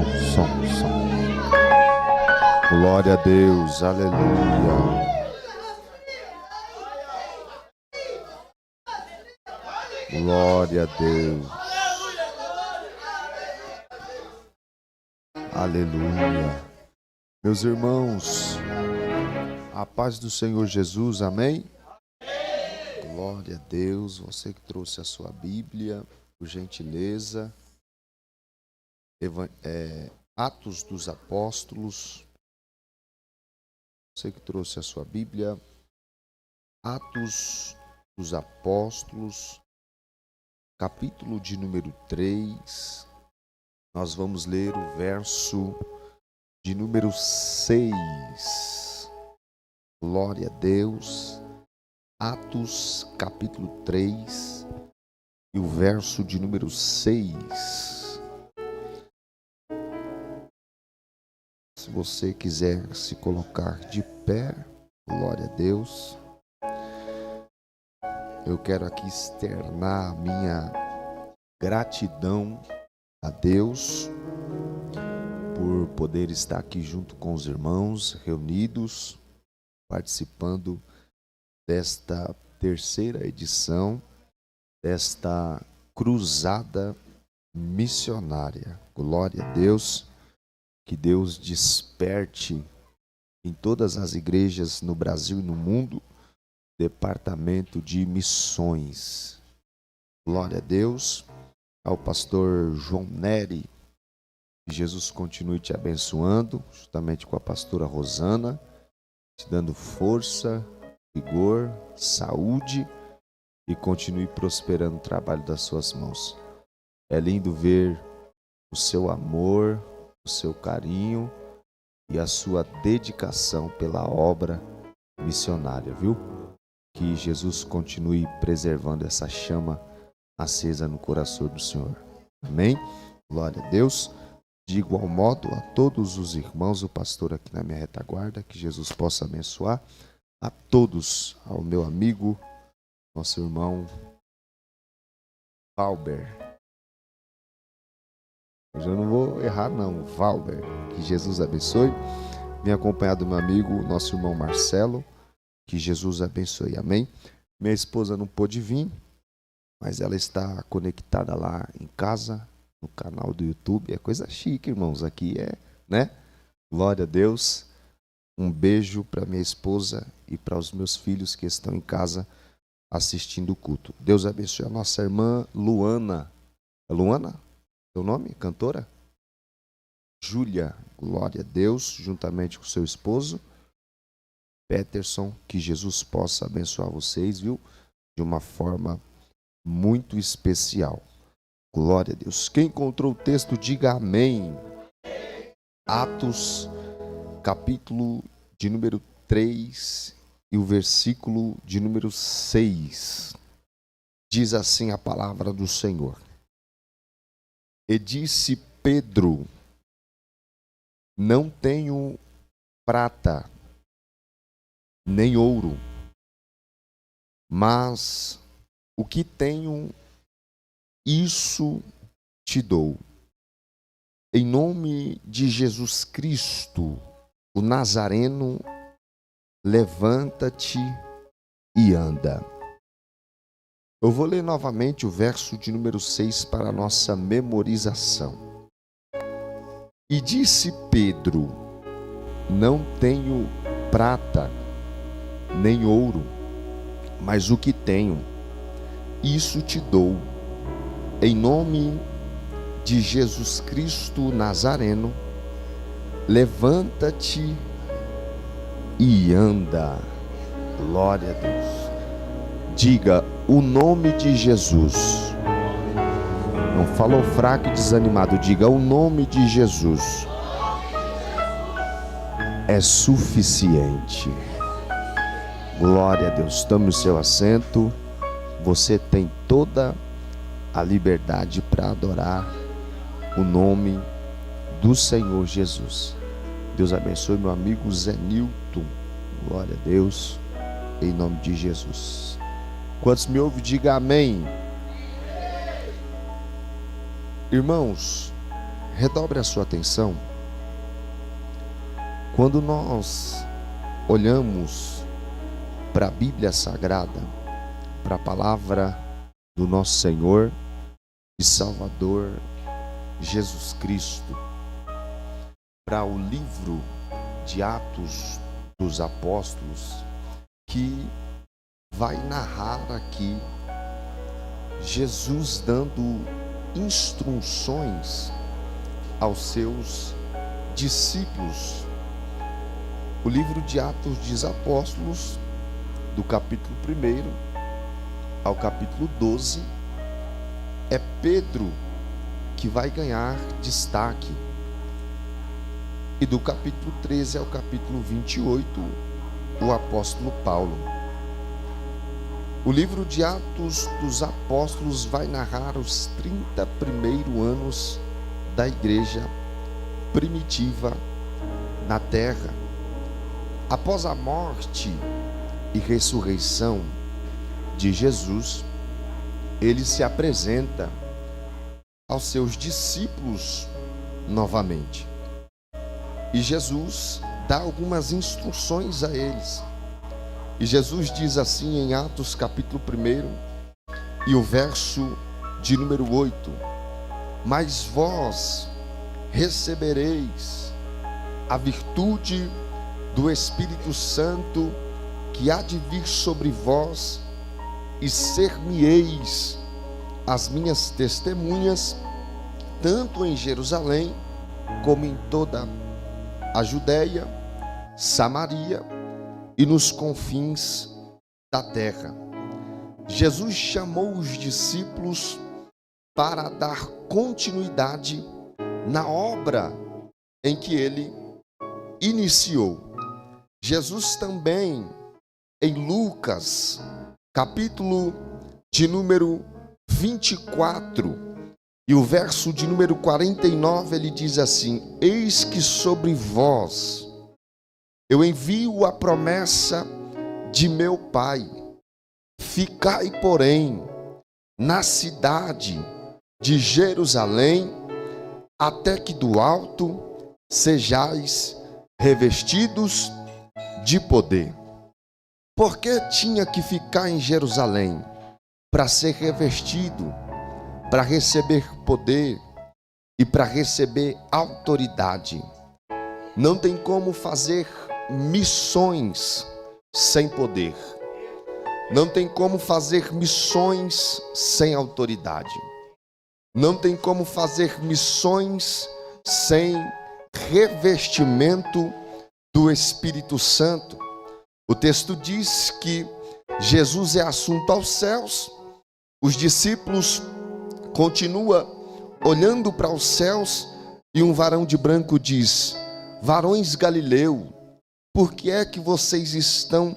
som. Glória a Deus, aleluia. Glória a Deus. Aleluia. Meus irmãos, a paz do Senhor Jesus, amém? Glória a Deus. Você que trouxe a sua Bíblia, por gentileza. Atos dos Apóstolos. Você que trouxe a sua Bíblia. Atos dos Apóstolos, capítulo de número 3. Nós vamos ler o verso de número 6. Glória a Deus. Atos, capítulo 3, e o verso de número 6. Se você quiser se colocar de pé, glória a Deus. Eu quero aqui externar a minha gratidão a Deus por poder estar aqui junto com os irmãos reunidos, participando desta terceira edição desta cruzada missionária. Glória a Deus, que Deus desperte em todas as igrejas no Brasil e no mundo departamento de missões. Glória a Deus, ao pastor João Nery, que Jesus continue te abençoando, juntamente com a pastora Rosana, te dando força, vigor, saúde e continue prosperando o trabalho das suas mãos. É lindo ver o seu amor, o seu carinho e a sua dedicação pela obra missionária, viu? Que Jesus continue preservando essa chama acesa no coração do Senhor. Amém? Glória a Deus. De igual modo a todos os irmãos, o pastor aqui na minha retaguarda, que Jesus possa abençoar a todos, ao meu amigo, nosso irmão Valber. Hoje eu não vou errar não, Valber. Que Jesus abençoe. Vem acompanhado do meu amigo, nosso irmão Marcelo. Que Jesus abençoe, amém? Minha esposa não pôde vir, mas ela está conectada lá em casa, no canal do YouTube. É coisa chique, irmãos, aqui né? Glória a Deus. Um beijo para minha esposa e para os meus filhos que estão em casa assistindo o culto. Deus abençoe a nossa irmã Luana. É Luana? Seu nome? Cantora? Júlia. Glória a Deus, juntamente com seu esposo Peterson, que Jesus possa abençoar vocês, viu? De uma forma muito especial. Glória a Deus. Quem encontrou o texto, diga amém. Atos, capítulo de número 3 e o versículo de número 6. Diz assim a palavra do Senhor. E disse Pedro: não tenho prata nem ouro, mas o que tenho, isso te dou. Em nome de Jesus Cristo, o Nazareno, levanta-te e anda. Eu vou ler novamente o verso de número 6 para a nossa memorização. E disse Pedro: não tenho prata nem ouro, mas o que tenho, isso te dou. Em nome de Jesus Cristo Nazareno, levanta-te e anda. Glória a Deus. Diga o nome de Jesus. Não falou fraco e desanimado. Diga o nome de Jesus. É suficiente. Glória a Deus. Tome o seu assento. Você tem toda a liberdade para adorar o nome do Senhor Jesus. Deus abençoe meu amigo Zé Nilton. Glória a Deus. Em nome de Jesus. Quantos me ouvem, diga amém. Irmãos, redobre a sua atenção. Quando nós olhamos para a Bíblia Sagrada, para a palavra do nosso Senhor e Salvador Jesus Cristo, para o livro de Atos dos Apóstolos, que vai narrar aqui Jesus dando instruções aos seus discípulos. O livro de Atos dos Apóstolos, do capítulo 1 ao capítulo 12, é Pedro que vai ganhar destaque. E do capítulo 13 ao capítulo 28, o apóstolo Paulo. O livro de Atos dos Apóstolos vai narrar os 30 primeiros anos da igreja primitiva na terra. Após a morte e ressurreição de Jesus, ele se apresenta aos seus discípulos novamente. E Jesus dá algumas instruções a eles. E Jesus diz assim em Atos capítulo 1 e o verso de número 8: mas vós recebereis a virtude do Espírito Santo que há de vir sobre vós, e ser-me-eis as minhas testemunhas, tanto em Jerusalém como em toda a Judéia, Samaria e nos confins da terra. Jesus chamou os discípulos para dar continuidade na obra em que ele iniciou. Jesus também, em Lucas, capítulo de número 24, e o verso de número 49, ele diz assim: eis que sobre vós eu envio a promessa de meu Pai. Ficai, porém, na cidade de Jerusalém, até que do alto sejais revestidos de poder. Por que tinha que ficar em Jerusalém? Para ser revestido, para receber poder e para receber autoridade. Não tem como fazer missões sem poder. Não tem como fazer missões sem autoridade. Não tem como fazer missões sem revestimento do Espírito Santo. O texto diz que Jesus é assunto aos céus. Os discípulos continuam olhando para os céus e um varão de branco diz: varões Galileu, por que é que vocês estão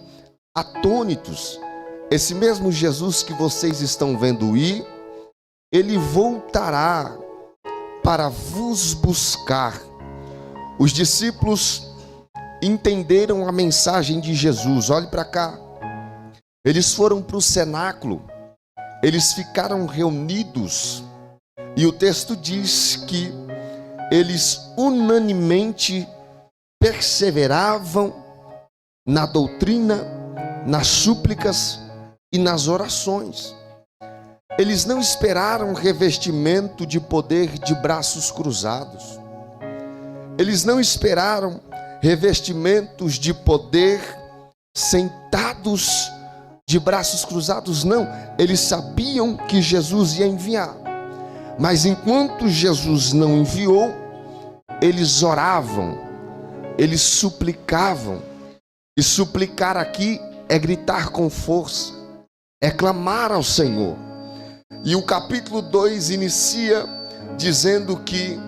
atônitos? Esse mesmo Jesus que vocês estão vendo ir, ele voltará para vos buscar. Os discípulos entenderam a mensagem de Jesus. Olhe para cá. Eles foram para o cenáculo, eles ficaram reunidos, e o texto diz que eles unanimemente perseveravam na doutrina, nas súplicas e nas orações. Eles não esperaram revestimento de poder de braços cruzados. Eles não esperaram revestimentos de poder sentados de braços cruzados, não. Eles sabiam que Jesus ia enviar. Mas enquanto Jesus não enviou, eles oravam, eles suplicavam. E suplicar aqui é gritar com força, é clamar ao Senhor. E o capítulo 2 inicia dizendo que,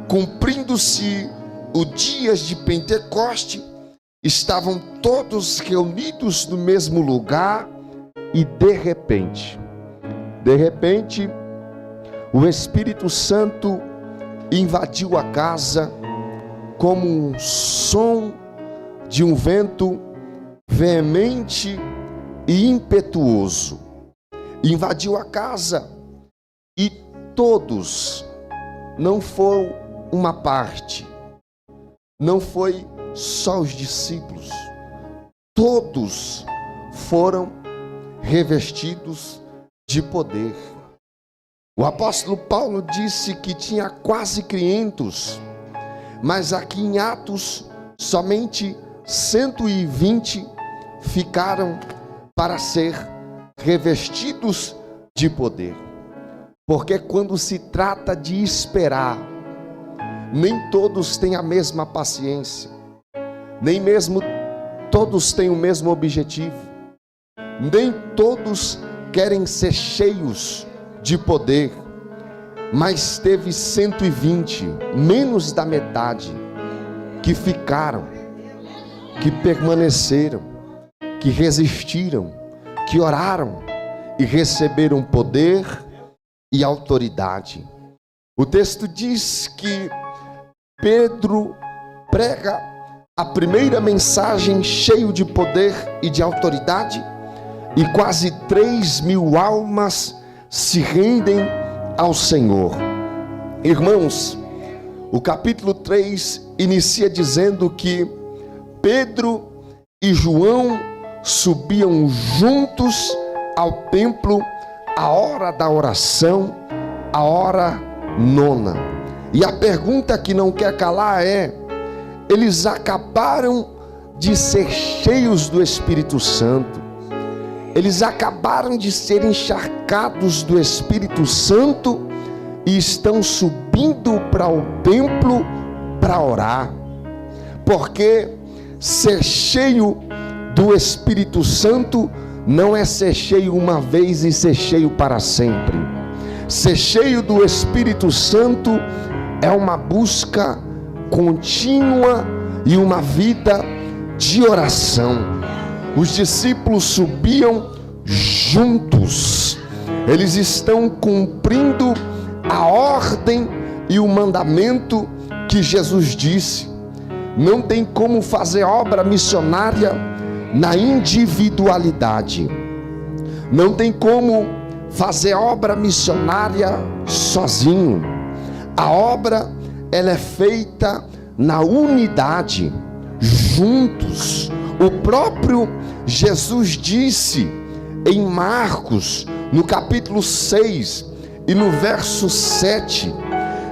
cumprindo-se o dia de Pentecoste, estavam todos reunidos no mesmo lugar e de repente, o Espírito Santo invadiu a casa como um som de um vento veemente e impetuoso. Invadiu a casa e todos, não foi uma parte. Não foi só os discípulos. Todos foram revestidos de poder. O apóstolo Paulo disse que tinha quase 500, mas aqui em Atos somente 120 ficaram para ser revestidos de poder. Porque quando se trata de esperar, nem todos têm a mesma paciência, nem mesmo todos têm o mesmo objetivo, nem todos querem ser cheios de poder, mas teve 120, menos da metade, que ficaram, que permaneceram, que resistiram, que oraram e receberam poder e autoridade. O texto diz que Pedro prega a primeira mensagem cheio de poder e de autoridade, e quase 3.000 almas se rendem ao Senhor. Irmãos, o capítulo 3 inicia dizendo que Pedro e João subiam juntos ao templo à hora da oração, a hora nona. E a pergunta que não quer calar é: eles acabaram de ser cheios do Espírito Santo, eles acabaram de ser encharcados do Espírito Santo e estão subindo para o templo para orar. Porque ser cheio do Espírito Santo não é ser cheio uma vez e ser cheio para sempre. Ser cheio do Espírito Santo é uma busca contínua e uma vida de oração. Os discípulos subiam juntos. Eles estão cumprindo a ordem e o mandamento que Jesus disse. Não tem como fazer obra missionária na individualidade. Não tem como fazer obra missionária sozinho. A obra, ela é feita na unidade, juntos. O próprio Jesus disse em Marcos, no capítulo 6 e no verso 7,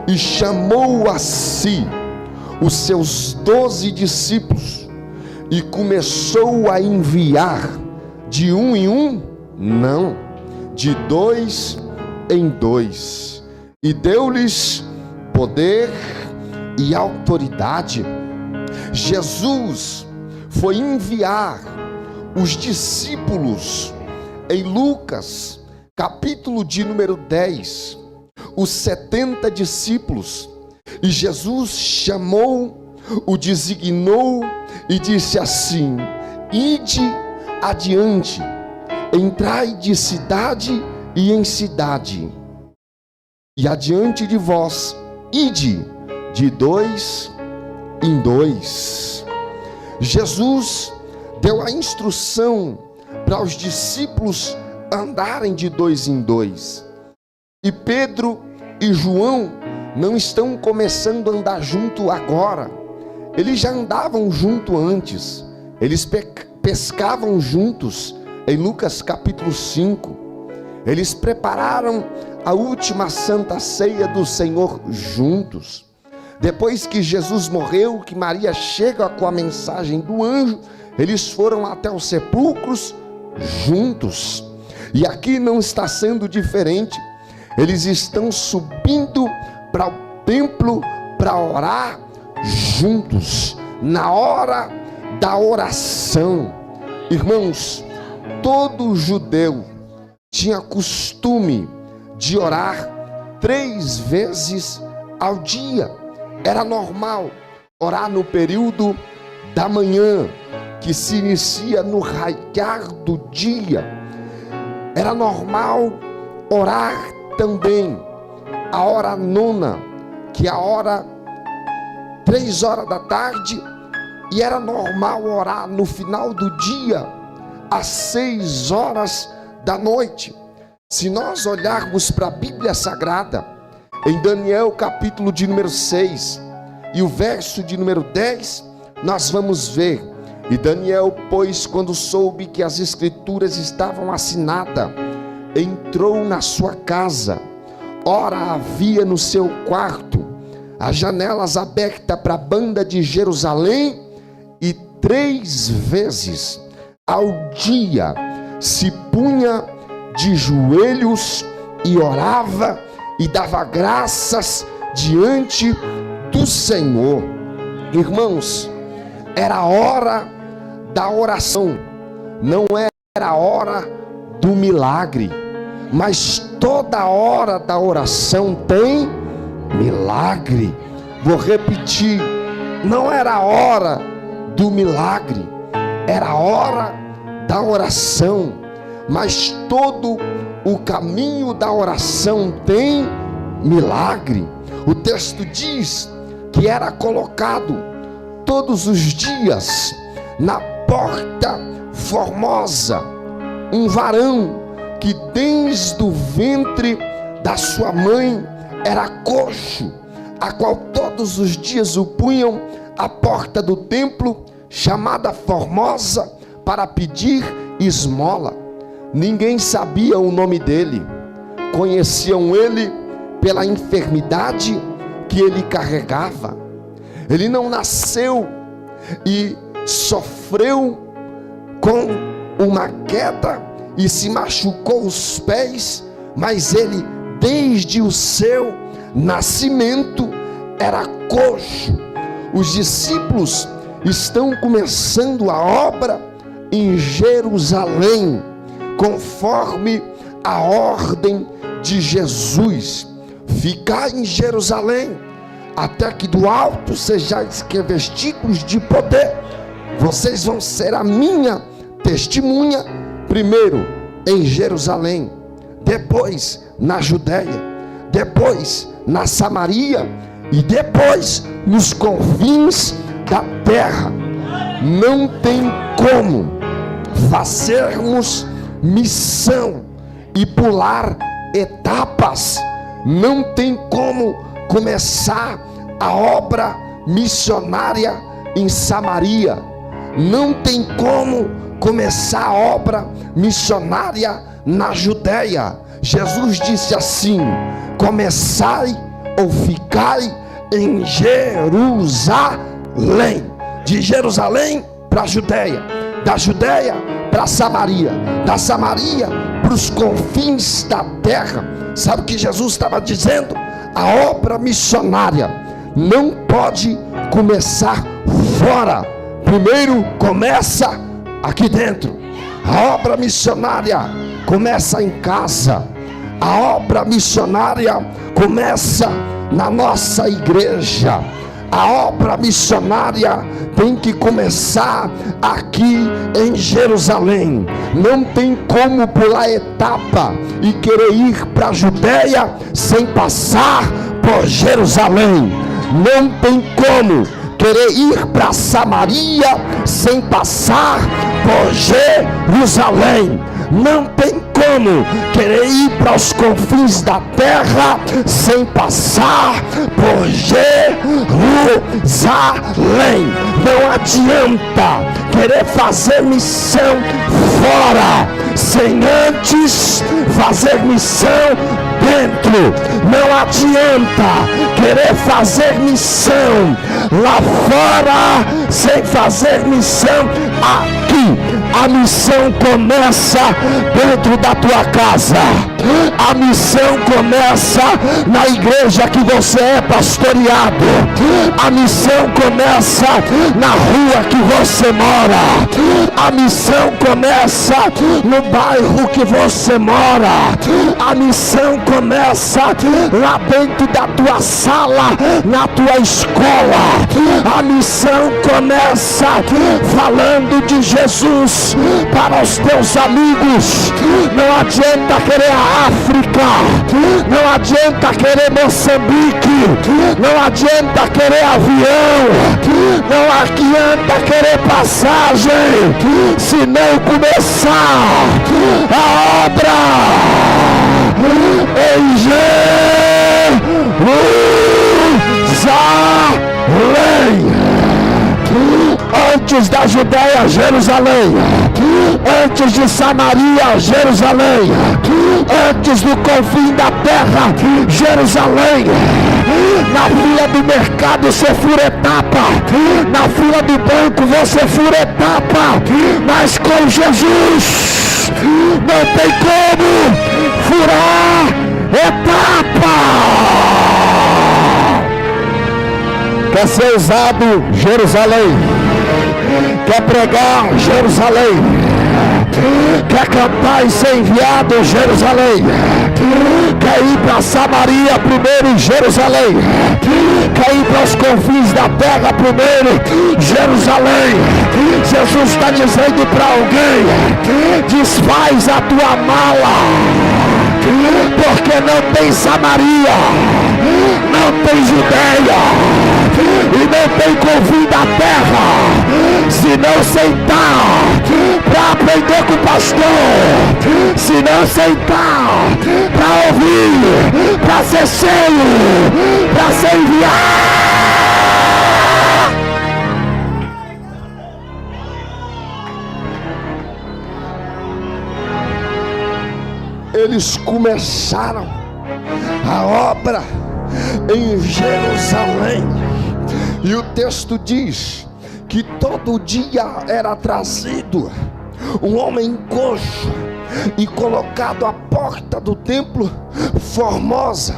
e chamou a si os seus 12 discípulos e começou a enviar de um em um, não, de dois em dois, e deu-lhes poder e autoridade. Jesus foi enviar os discípulos em Lucas, capítulo de número 10, os 70 discípulos, e Jesus chamou, o designou e disse assim: ide adiante, entrai de cidade e em cidade, e adiante de vós, ide de dois em dois. Jesus deu a instrução para os discípulos andarem de dois em dois. E Pedro e João não estão começando a andar junto agora. Eles já andavam junto antes. Eles pescavam juntos em Lucas capítulo 5. Eles prepararam a última santa ceia do Senhor juntos. Depois que Jesus morreu, que Maria chega com a mensagem do anjo, eles foram até os sepulcros juntos. E aqui não está sendo diferente. Eles estão subindo para o templo para orar juntos, na hora da oração. Irmãos, todo judeu tinha costume de orar 3 vezes ao dia. Era normal orar no período da manhã, que se inicia no raiar do dia. Era normal orar também a hora nona, que é a hora 3 horas da tarde, e era normal orar no final do dia, às 6 horas da noite. Se nós olharmos para a Bíblia Sagrada, Em Daniel capítulo de número 6 e o verso de número 10, nós vamos ver: e Daniel, pois, quando soube que as escrituras estavam assinadas, entrou na sua casa. Ora, havia no seu quarto as janelas abertas para a banda de Jerusalém, e 3 vezes ao dia se punha de joelhos e orava e dava graças diante do Senhor. Irmãos, era a hora da oração, não era a hora do milagre, mas toda hora da oração tem milagre. Vou repetir: não era a hora do milagre, era a hora da oração, mas todo o caminho da oração tem milagre. O texto diz que era colocado todos os dias na porta formosa um varão que desde o ventre da sua mãe era coxo, a qual todos os dias o punham à porta do templo, chamada Formosa, para pedir esmola. Ninguém sabia o nome dele, conheciam ele pela enfermidade que ele carregava. Ele não nasceu e sofreu com uma queda e se machucou os pés, mas ele, desde o seu nascimento, era coxo. Os discípulos estão começando a obra em Jerusalém, conforme a ordem de Jesus: ficar em Jerusalém, até que do alto sejais revestidos de poder. Vocês vão ser a minha testemunha, primeiro em Jerusalém, depois na Judéia, depois na Samaria e depois nos confins da terra. Não tem como fazermos missão e pular etapas. Não tem como começar a obra missionária em Samaria. Não tem como começar a obra missionária na Judéia. Jesus disse assim: começai ou ficai em Jerusalém. De Jerusalém para a Judéia, da Judéia para Samaria, da Samaria para os confins da terra. Sabe o que Jesus estava dizendo? A obra missionária não pode começar fora, primeiro começa aqui dentro. A obra missionária começa em casa. A obra missionária começa na nossa igreja. A obra missionária tem que começar aqui em Jerusalém. Não tem como pular etapa e querer ir para a Judéia sem passar por Jerusalém. Não tem como querer ir para Samaria sem passar por Jerusalém. Não tem como querer ir para os confins da terra sem passar por Jerusalém. Não adianta querer fazer missão fora sem antes fazer missão dentro. Não adianta querer fazer missão lá fora sem fazer missão aqui. A missão começa dentro da tua casa. A missão começa na igreja que você é pastoreado. A missão começa na rua que você mora. A missão começa no bairro que você mora. A missão começa lá dentro da tua sala, na tua escola. A missão começa falando de Jesus para os teus amigos. Não adianta querer a África, não adianta querer Moçambique, não adianta querer avião, não adianta querer passagem, se não começar a obra em Antes da Judéia, Jerusalém. Antes de Samaria, Jerusalém. Antes do confim da terra, Jerusalém. Na fila do mercado você fura etapa. Na fila do banco você fura etapa. Mas com Jesus não tem como furar etapa. Quer ser usado, Jerusalém? Quer pregar, Jerusalém? Quer cantar e ser enviado, Jerusalém? Quer ir para Samaria primeiro, Jerusalém? Quer ir para os confins da terra primeiro, Jerusalém? Jesus está dizendo para alguém: desfaz a tua mala, porque não tem Samaria, não tem Judeia e não tem confim da terra se não sentar para aprender com o pastor, se não sentar para ouvir, para ser cheio, para ser enviado. Eles começaram a obra em Jerusalém, e o texto diz que todo dia era trazido um homem coxo e colocado à porta do templo Formosa.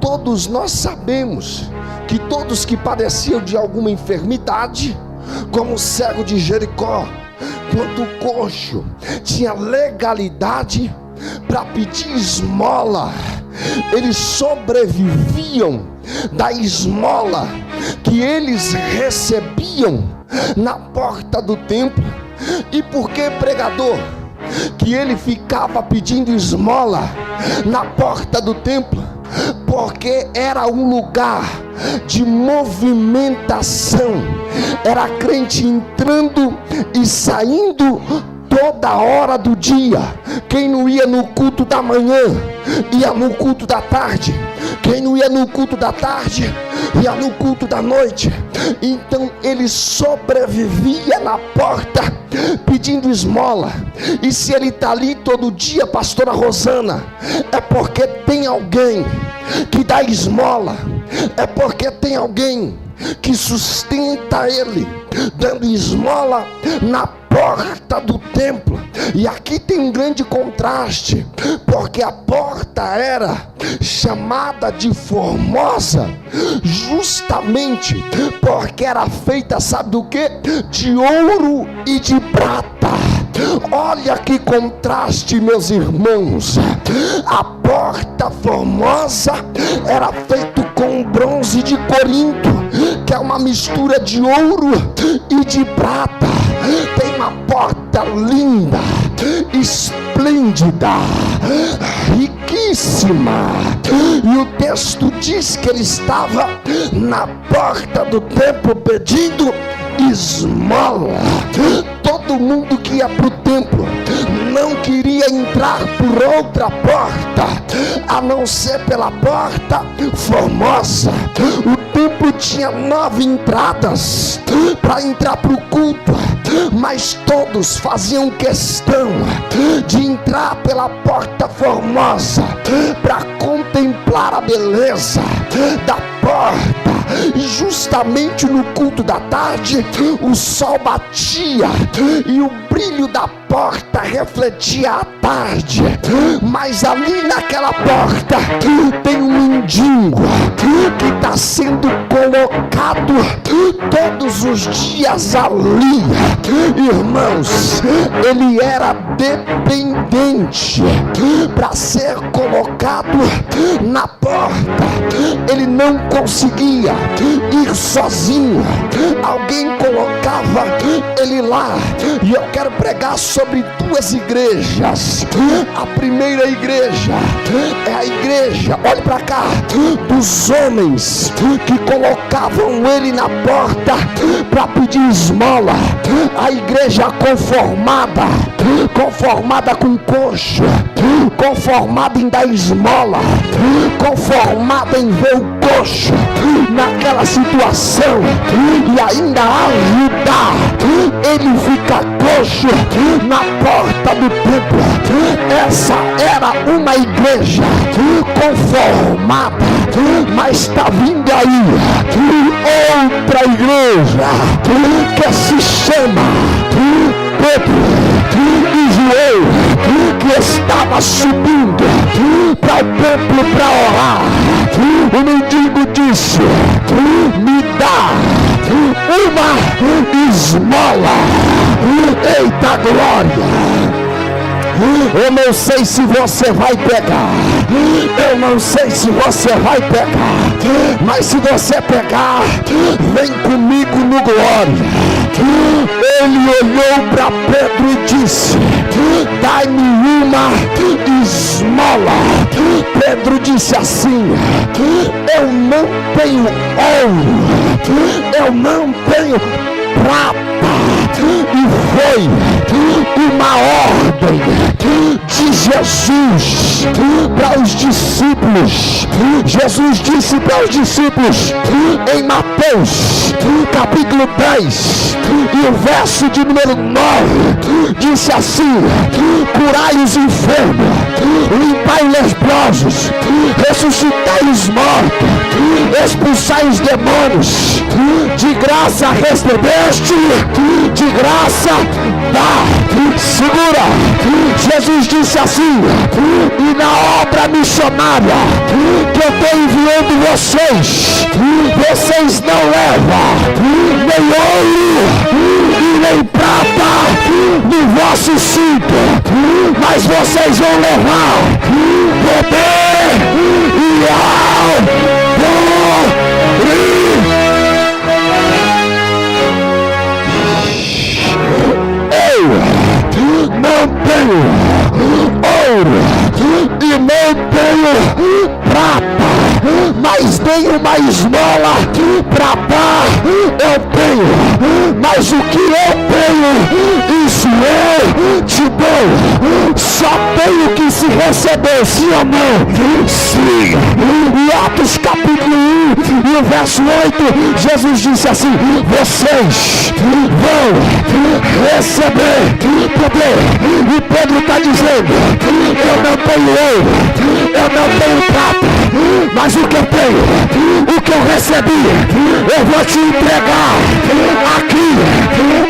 Todos nós sabemos que todos que padeciam de alguma enfermidade, como o cego de Jericó, quanto o coxo, tinha legalidade para pedir esmola. Eles sobreviviam da esmola que eles recebiam na porta do templo. E por que, pregador, que ele ficava pedindo esmola na porta do templo? Porque era um lugar de movimentação, era crente entrando e saindo toda hora do dia. Quem não ia no culto da manhã, ia no culto da tarde. Quem não ia no culto da tarde, ia no culto da noite. Então ele sobrevivia na porta pedindo esmola. E se ele está ali todo dia, pastora Rosana, é porque tem alguém que dá esmola, é porque tem alguém que sustenta ele, dando esmola na porta do templo. E aqui tem um grande contraste, porque a porta era chamada de Formosa justamente porque era feita, sabe do que? De ouro e de prata. Olha que contraste, meus irmãos. A porta Formosa era feita com bronze de Corinto, que é uma mistura de ouro e de prata. Tem uma porta linda, esplêndida, riquíssima. E o texto diz que ele estava na porta do templo pedindo esmola. Todo mundo que ia para o templo não queria entrar por outra porta a não ser pela porta Formosa. O templo tinha 9 entradas para entrar para o culto, mas todos faziam questão de entrar pela porta Formosa para contemplar a beleza da porta. E justamente no culto da tarde o sol batia e o brilho da porta refletia a tarde. Mas ali naquela porta tem um mendigo que está sendo colocado todos os dias ali. Irmãos, ele era dependente para ser colocado na porta. Ele não conseguia ir sozinho, alguém colocava ele lá. E eu quero pregar sobre 2 igrejas. A primeira igreja é a igreja, olhe para cá, dos homens que colocavam ele na porta para pedir esmola. A igreja conformada com coxo, conformada em dar esmola, conformada em ver o coxo naquela situação e ainda ajudar ele fica coxo na porta do templo. Essa era uma igreja conformada, mas está vindo aí outra igreja que se chama Pedro e João, que estava subindo para o templo para orar. O mendigo disse: me dá uma esmola. Eita glória! Eu não sei se você vai pegar, eu não sei se você vai pegar, mas se você pegar, vem comigo no glória. Ele olhou para Pedro e disse: dai-me uma esmola. Pedro disse assim: eu não tenho ouro, eu não tenho prata. E foi uma ordem de Jesus para os discípulos. Jesus disse para os discípulos em Mateus capítulo 10 e o verso de número 9, disse assim: curai os enfermos, limpai os leprosos, ressuscitai os mortos, expulsai os demônios. De graça recebeste, de graça dá. Segura. Jesus disse assim: e na obra missionária que eu estou enviando vocês não levam nem ouro e nem prata no vosso cinto, mas vocês vão levar poder e não tenho ouro e não tenho prata, mas tenho uma esmola para dar. Eu tenho, mas o que eu tenho, isso eu te dou. Só tenho que se receber, sim ou não? Sim. Em Atos capítulo 1 e o verso 8, Jesus disse assim: vocês vão receber poder. E Pedro está dizendo: eu não tenho ouro, eu não tenho prata, mas o que eu tenho, o que eu recebi, eu vou te entregar aqui,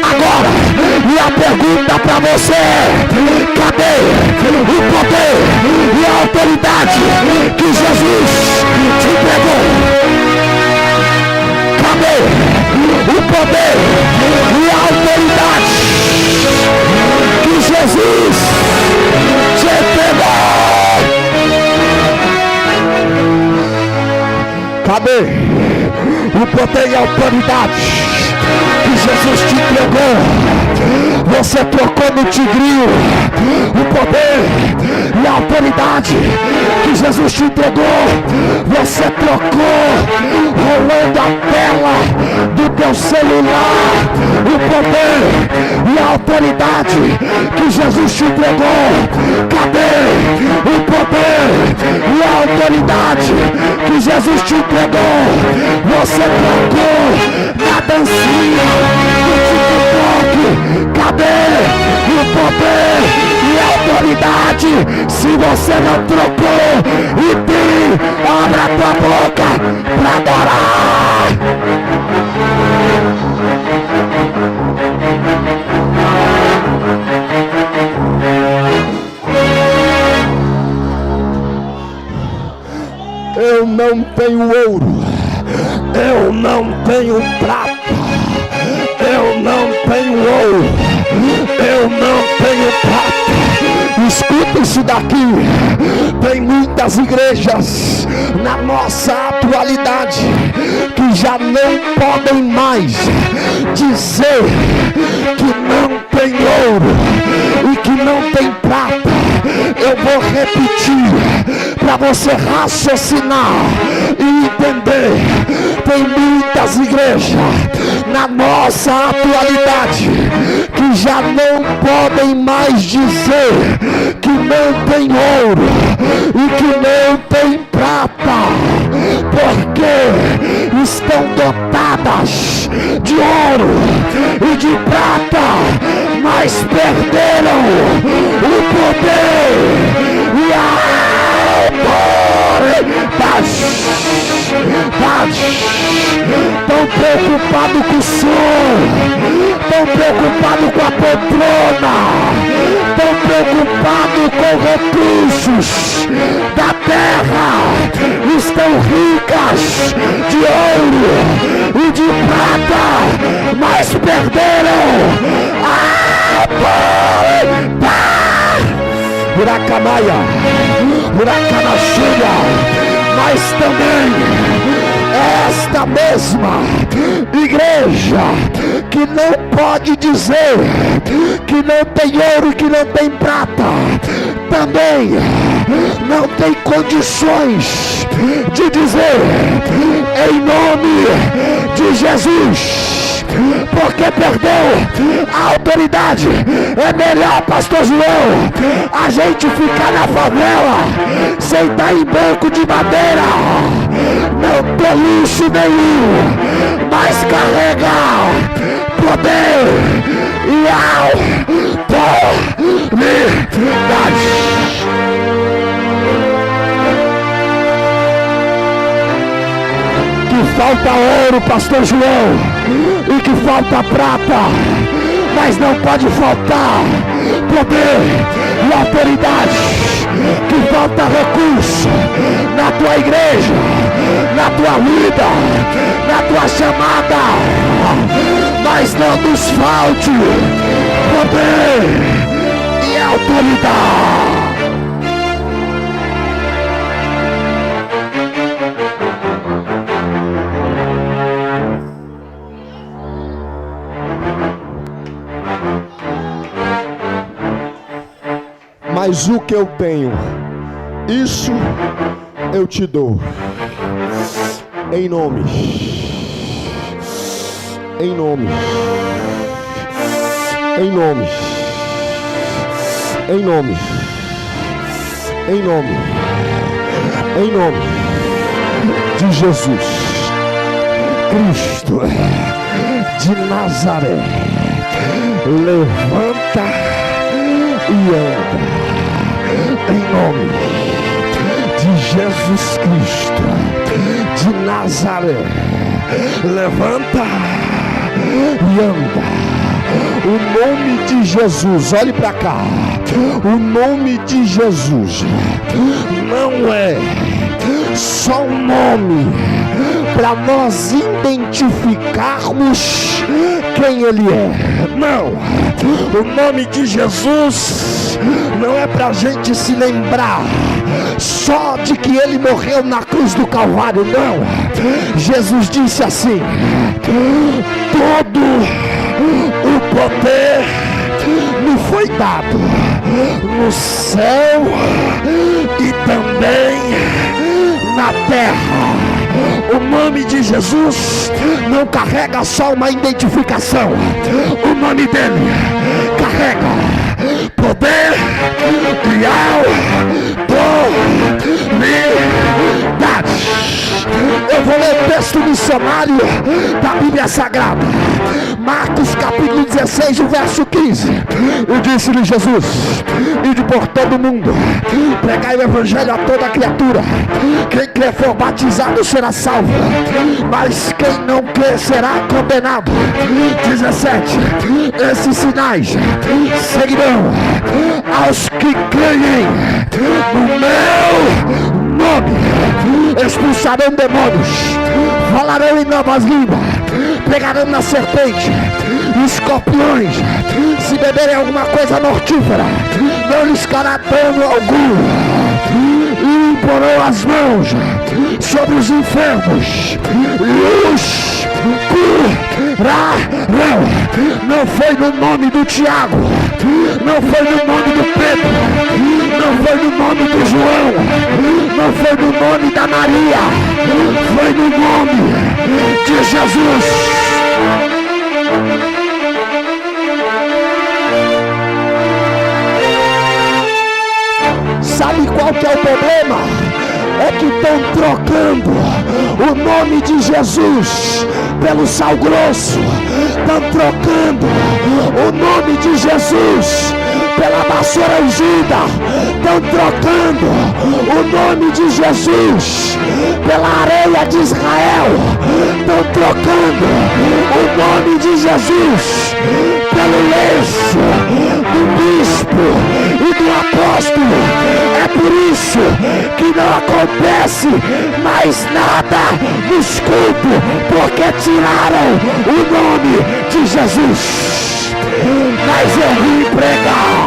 agora. E a pergunta para você é: cadê o poder e a autoridade que Jesus te entregou? Cadê o poder e a autoridade que Jesus te entregou? Cadê o poder e a autoridade que Jesus te entregou? Você trocou no tigrinho o poder e a autoridade que Jesus te entregou. Você trocou rolando a tela do teu celular o poder e a autoridade que Jesus te entregou. Cadê o poder e a autoridade que Jesus te entregou? Você trocou na dancinha do TikTok. Cadê o poder e a autoridade? Se você não trocou e tem, abra a tua boca para adorar. Eu não tenho ouro, eu não tenho prata, eu não tenho ouro, eu não tenho prata. Escuta isso daqui. Tem muitas igrejas na nossa atualidade que já não podem mais dizer que não tem ouro e que não tem prata. Eu vou repetir para você raciocinar e entender. Tem muitas igrejas na nossa nossa atualidade, que já não podem mais dizer que não tem ouro e que não tem prata, porque estão dotadas de ouro e de prata, mas perderam o poder e a autoridade. Tão preocupado com o som, tão preocupado com a poltrona, tão preocupado com recursos da terra, estão ricas de ouro e de prata, mas perderam a autoridade. Huracamaia, Huracamachuia, mas também esta mesma igreja que não pode dizer que não tem ouro e que não tem prata, também não tem condições de dizer em nome de Jesus, porque perdeu a autoridade. É melhor, pastor João, a gente ficar na favela, sentar em banco de madeira, não ter luxo nenhum, mas carregar poder e autoridade. Que falta ouro, pastor João, e que falta prata, mas não pode faltar poder e autoridade. Que falta recurso na tua igreja, na tua vida, na tua chamada, mas não nos falte poder e autoridade. Mas o que eu tenho, isso eu te dou, em nome, em nome, em nome, em nome, em nome, em nome de Jesus Cristo de Nazaré. Levanta e anda. Em nome de Jesus Cristo de Nazaré, levanta e anda. O nome de Jesus, olhe para cá. O nome de Jesus não é só um nome para nós identificarmos quem Ele é. Não, o nome de Jesus não é para a gente se lembrar só de que Ele morreu na cruz do Calvário. Não, Jesus disse assim: todo o poder me foi dado no céu e também na terra. O nome de Jesus não carrega só uma identificação. O nome dele carrega poder e autoridade. Eu vou ler o texto missionário da Bíblia Sagrada, Marcos capítulo 16, o verso 15. E disse-lhe Jesus: ide por todo o mundo, pregai o evangelho a toda criatura. Quem crer for batizado será salvo, mas quem não crer será condenado. 17. Esses sinais seguirão aos que creem no meu nome: expulsarão demônios, falarão em novas línguas, pegarão na serpente, escorpiões, se beberem alguma coisa mortífera, não lhes fará dano algum, e porão as mãos sobre os enfermos e os curarão. Não foi no nome do Tiago, não foi no nome do Pedro, não foi no nome do João, não foi no nome da Maria, foi no nome de Jesus. estão trocando o nome de Jesus pelo sal grosso, estão trocando o nome de Jesus pela vassoura ungida, estão trocando o nome de Jesus pela areia de Israel, estão trocando o nome de Jesus pelo lenço do bispo e do apóstolo. É por isso que não acontece mais nada nos cultos, porque tiraram o nome de Jesus. Mas eu vim pregar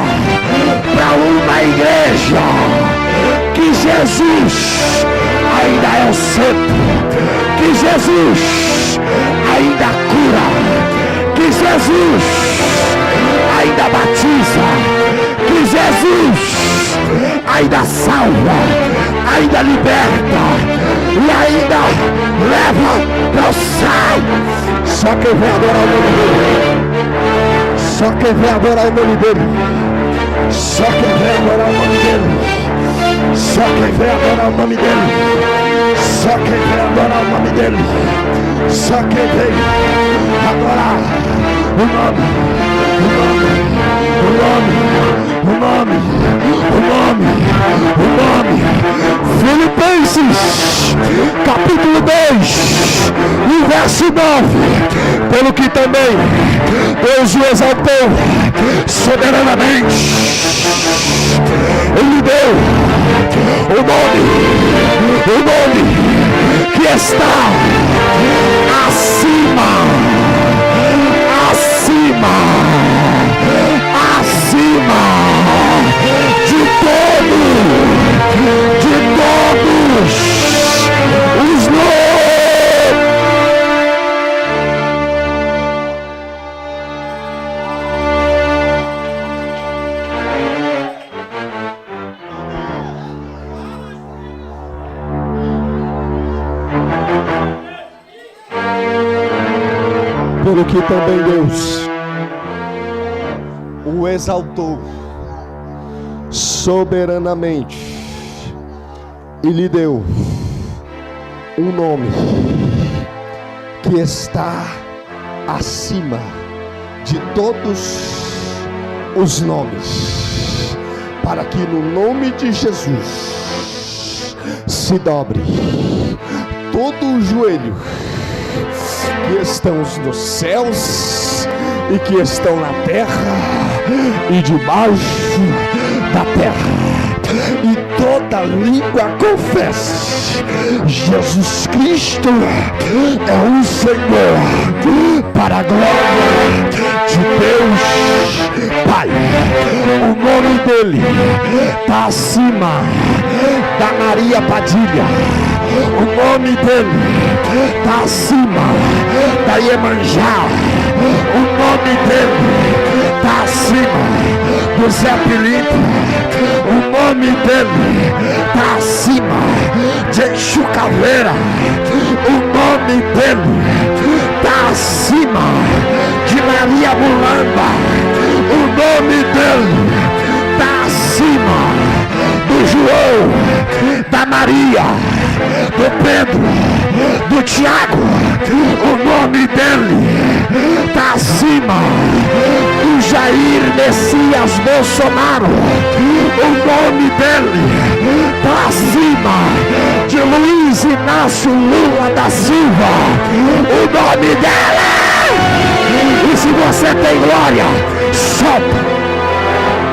para uma igreja que Jesus ainda é o centro, que Jesus ainda cura, que Jesus ainda batiza, que Jesus ainda salva, ainda liberta e ainda leva para o céu. Só quem vem adorar o nome dele, só quem vem adorar o nome dele, só quem vem adorar o nome dele, só quem vem adorar o nome dele, só quem vem adorar o nome dele, só quem vem adorar o nome, o nome, o nome, o nome, o nome, o nome. Filipenses capítulo 2 e verso 9. Pelo que também Deus o exaltou soberanamente, Ele deu o nome que está acima de todos os nomes. Pelo que também Deus o exaltou soberanamente e lhe deu um nome que está acima de todos os nomes, para que no nome de Jesus se dobre todo o joelho que estão nos céus e que estão na terra e debaixo da terra, e toda língua confesse: Jesus Cristo é o Senhor, para a glória de Deus Pai. O nome dele está acima da Maria Padilha, o nome dele está acima da Iemanjá, o nome dele está acima do Zé Pilintra, o nome dele está acima de Exu Caveira, o nome dele está acima de Maria Mulamba, o nome dele está acima do João, da Maria, do Pedro, do Tiago. O nome dele está acima do Jair Messias Bolsonaro. O nome dele está acima de Luiz Inácio Lula da Silva. O nome dele. E se você tem glória, sopra,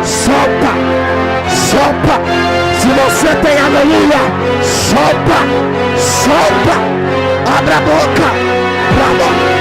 sopra, sopra. Se você tem aleluia, sopra, sopra, abre a boca, brava.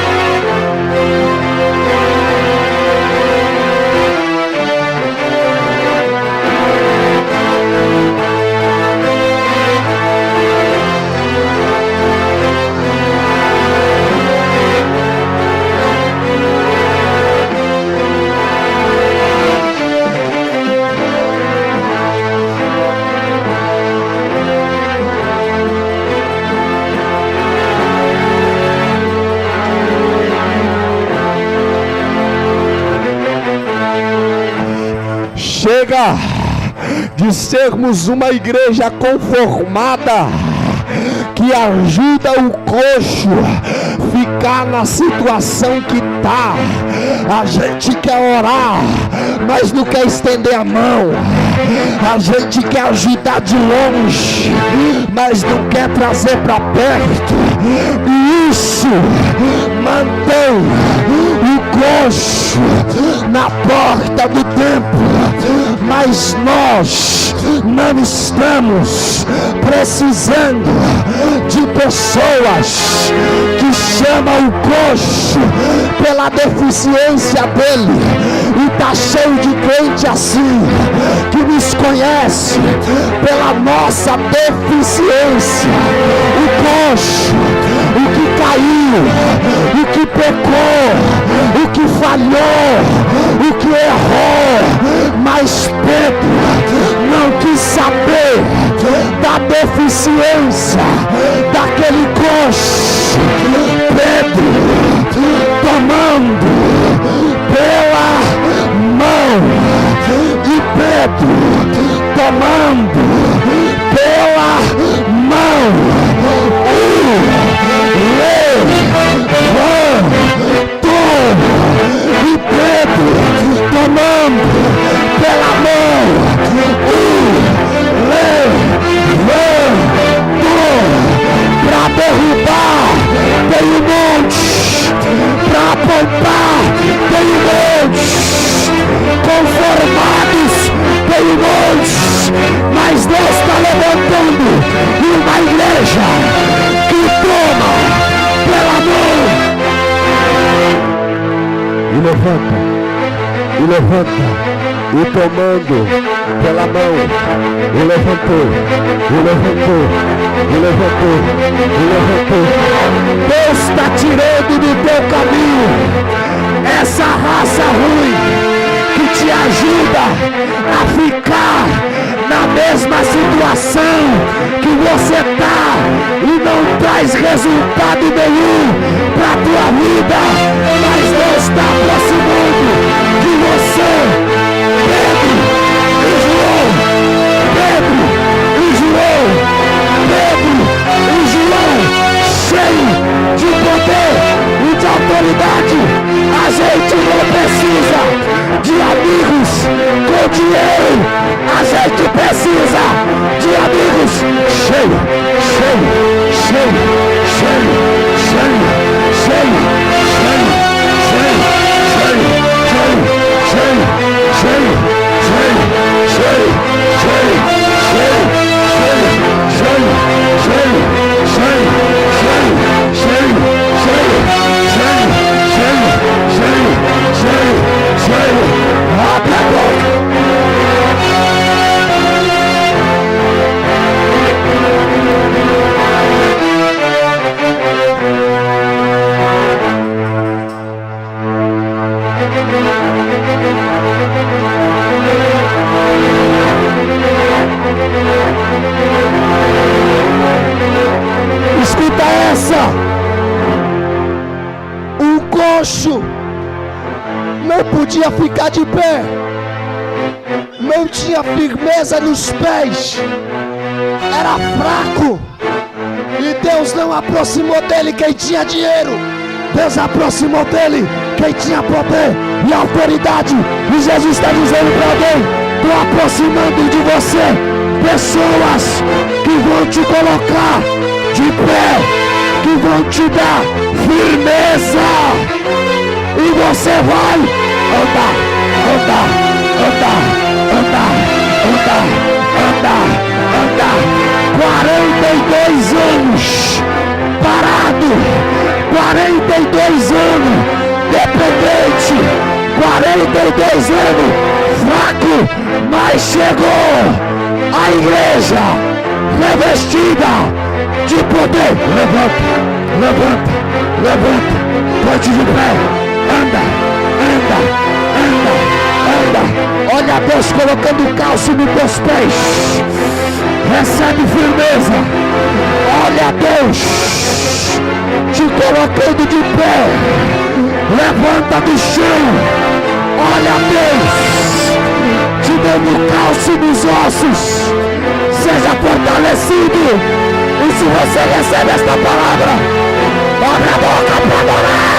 Chega de sermos uma igreja conformada que ajuda o coxo ficar na situação que tá. A gente quer orar, mas não quer estender a mão. A gente quer ajudar de longe, mas não quer trazer para perto. E isso mantém o coxo na porta do templo. Mas nós não estamos precisando de pessoas que chamam o coxo pela deficiência dele. E tá cheio de crente assim, que nos conhece pela nossa deficiência. O coxo, o que caiu, o que pecou, o que falhou, o que errou. Mas Pedro não quis saber da deficiência daquele coxo. Pedro, tomando pela mão, e Pedro, tomando pela mão, levantou, e Pedro, tomando pela mão, levantou. Para derrubar tem um monte, para apontar tem um monte, conformados tem um monte, mas Deus está levantando uma igreja que toma pela mão e levanta, e tomando pela mão, e levantou. Deus está tirando do teu caminho essa raça ruim que te ajuda a ficar na mesma situação que você está e não traz resultado nenhum para a tua vida. Mas Deus está aproximando de você. Pedro e João, cheio de poder e de autoridade. A gente não precisa de amigos com dinheiro, a gente precisa de amigos cheio. Abre a boca. Escuta essa. O coxo não podia ficar de pé, não tinha firmeza nos pés, era fraco. E Deus não aproximou dele quem tinha dinheiro, Deus aproximou dele quem tinha poder e autoridade. E Jesus está dizendo para alguém: estou aproximando de você pessoas que vão te colocar de pé, que vão te dar firmeza, e você vai andar 42 anos parado, 42 anos dependente, 42 anos fraco, mas chegou a igreja revestida de poder. Levanta, ponte de pé, anda. Olha Deus colocando calço nos teus pés. Recebe firmeza. Olha Deus te colocando de pé. Levanta do chão. Olha Deus te dando calço nos ossos. Seja fortalecido. O se você recebe esta palavra, abre a boca para adorar.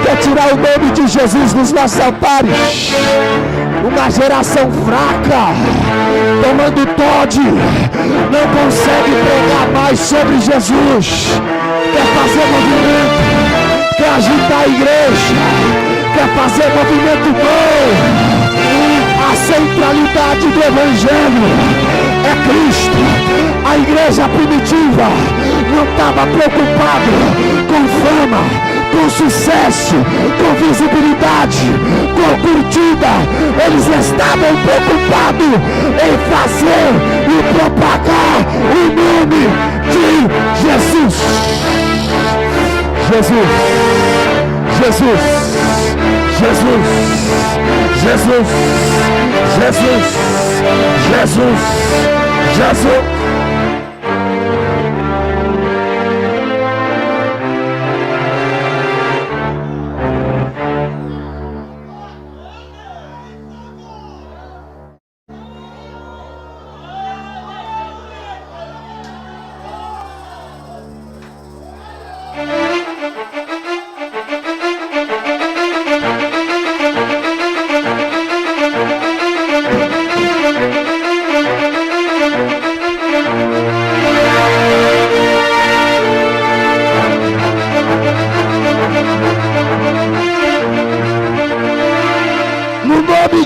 Quer tirar o nome de Jesus dos nossos altares. Uma geração fraca, tomando Todd, não consegue pregar mais sobre Jesus. Quer fazer movimento, quer agitar a igreja, quer fazer movimento bom. A centralidade do Evangelho é Cristo. A igreja primitiva não estava preocupada com fama, com sucesso, com visibilidade, com curtida. Eles estavam preocupados em fazer e propagar o nome de Jesus. Jesus, Jesus, Jesus, Jesus, Jesus, Jesus, Jesus.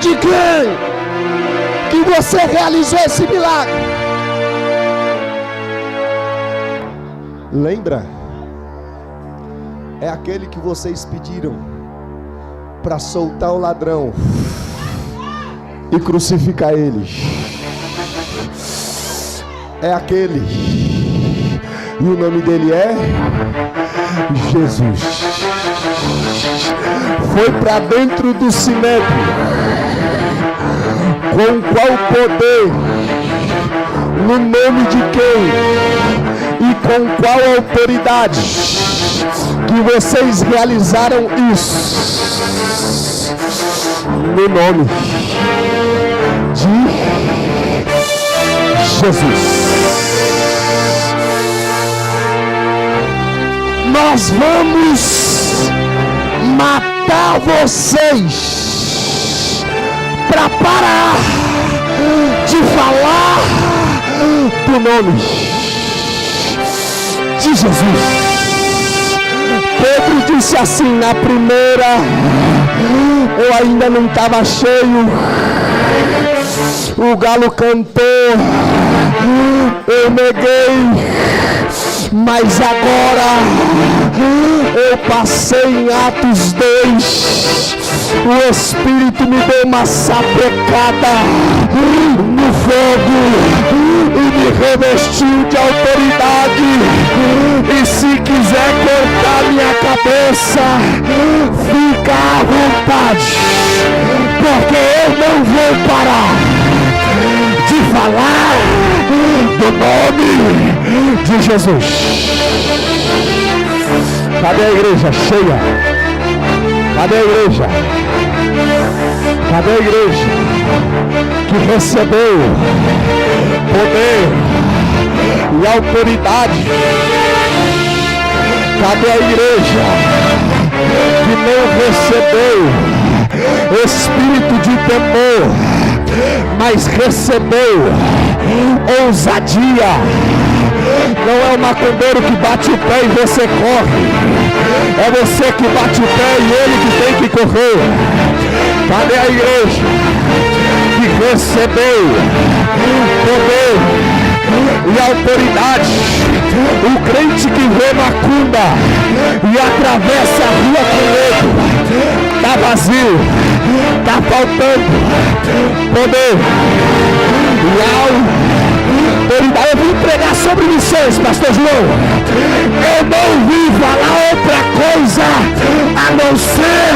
De quem que você realizou esse milagre? Lembra? É aquele que vocês pediram para soltar o ladrão e crucificar ele. É aquele, e o nome dele é Jesus. Foi para dentro do sinédrio. Com qual poder, no nome de quem e com qual autoridade que vocês realizaram isso? No nome de Jesus. Nós vamos matar vocês para parar de falar do nome de Jesus. Pedro disse assim na primeira: eu ainda não estava cheio, o galo cantou, eu neguei, mas agora eu passei em Atos 2, o Espírito me deu uma sapecada no fogo e me revestiu de autoridade. E se quiser cortar minha cabeça, fica à vontade, porque eu não vou parar de falar do nome de Jesus. Cadê a igreja cheia? Cadê a igreja? Cadê a igreja que recebeu poder e autoridade? Cadê a igreja que não recebeu espírito de temor, mas recebeu ousadia? Não é o macumbeiro que bate o pé e você corre, é você que bate o pé e ele que tem que correr. Cadê a igreja que recebeu poder e autoridade? O crente que vê macumba e atravessa a rua com medo, está vazio, está faltando poder. E ao autoridade. Eu vim pregar sobre missões, pastor João. Eu não vim falar outra coisa a não ser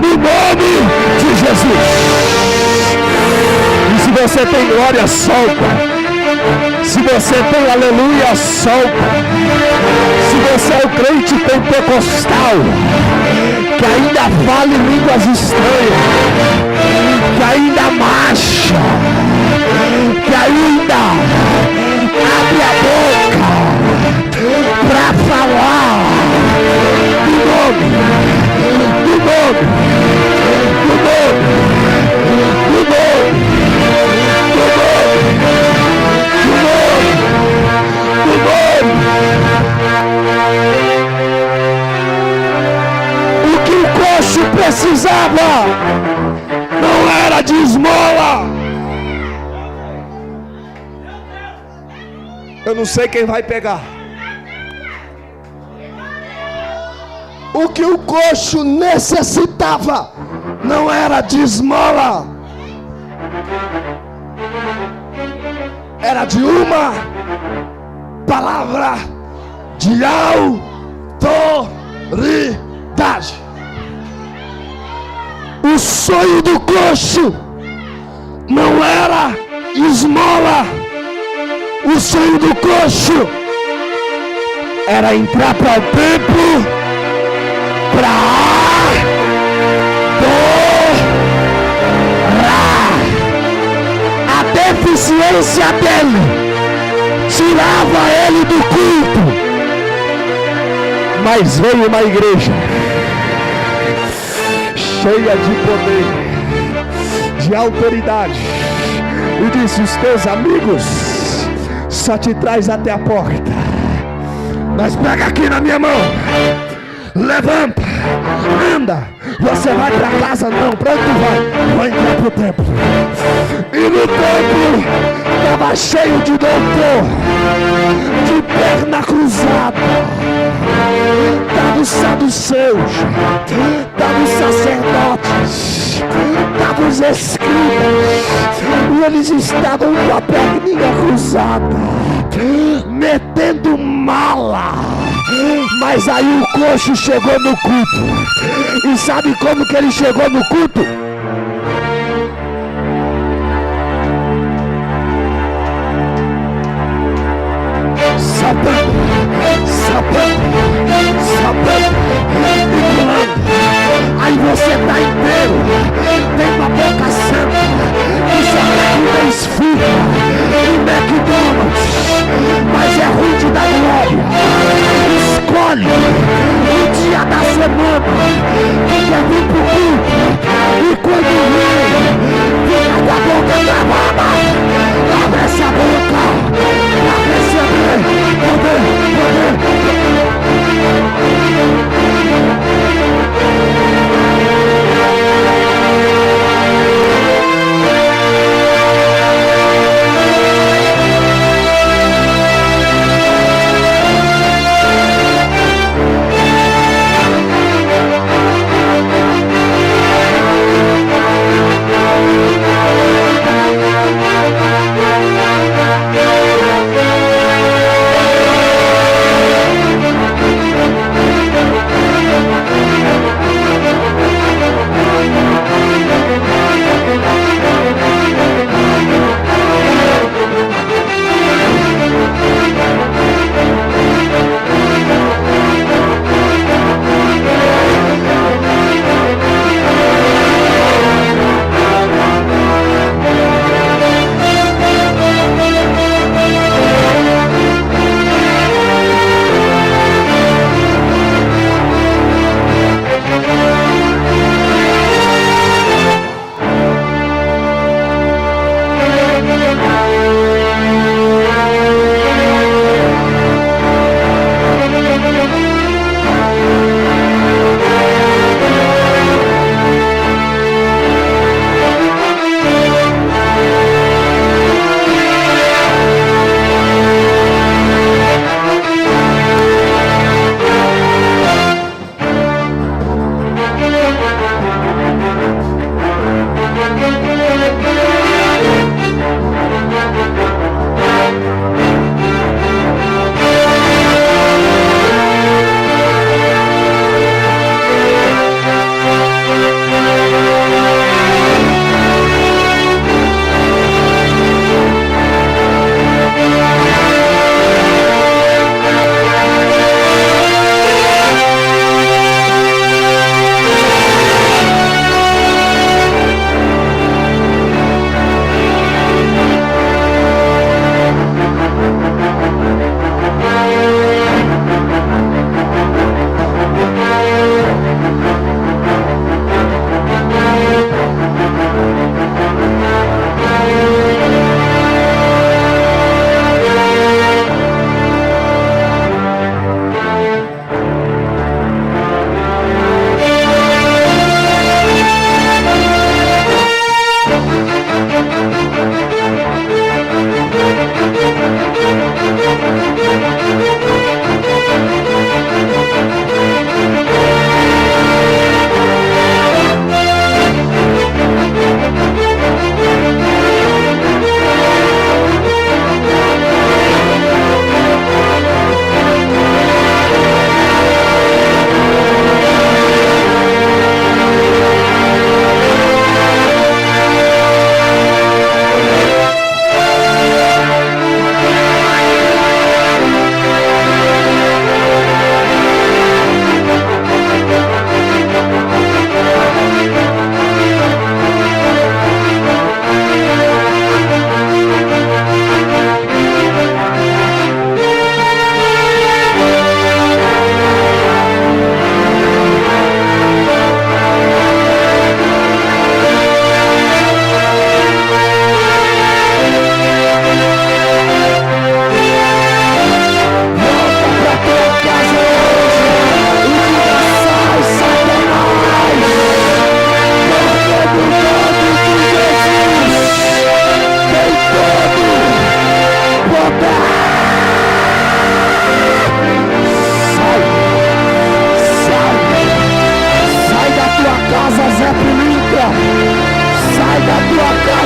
no nome de Jesus. E se você tem glória, solta. Se você tem aleluia, solta. Se você é o crente pentecostal que ainda fala em línguas estranhas, que ainda marcha, que ainda abre a boca para falar do nome, do nome, do nome, do nome, do nome, o que o coxo precisava não era de esmola. Eu não sei quem vai pegar. O que o coxo necessitava não era de esmola, era de uma palavra de autoridade. O sonho do coxo não era esmola. O sonho do coxo era entrar para o templo para adorar. A deficiência dele tirava ele do culto, mas veio uma igreja cheia de poder, de autoridade, e disse: os teus amigos só te traz até a porta, mas pega aqui na minha mão, levanta, anda. Você vai para casa? Não. Para onde tu vai? Vai entrar pro templo. E no templo estava cheio de doutor, de perna cruzada. Estavam os saduceus, estavam os sacerdotes, estavam os escribas, e eles estavam com a perninha cruzada, metendo mala. Mas aí o coxo chegou no culto. E sabe como que ele chegou no culto? Saltando, saltando, saltando e pulando. Aí você está inteiro, tem uma boca santa, que só quer comer esfirra e McDonald's, mas é ruim de dar glória. Escolhe o dia da semana que quer vir pro culto, e quando vem, fica com a boca travada. Abre essa boca para receber poder, poder.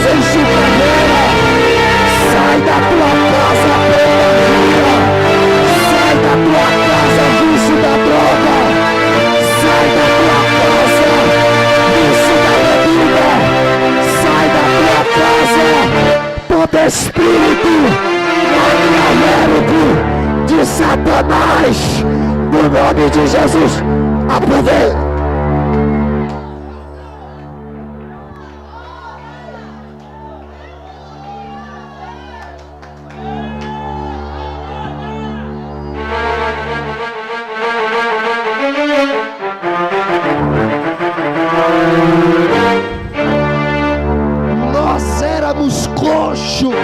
Deus em chucadeira. Sai da tua casa, pecadinha. Sai da tua casa, vício da droga. Sai da tua casa, vício da bebida. Sai da tua casa, todo espírito maquiavélico de Satanás. No nome de Jesus, aproveita. Nós éramos coxos.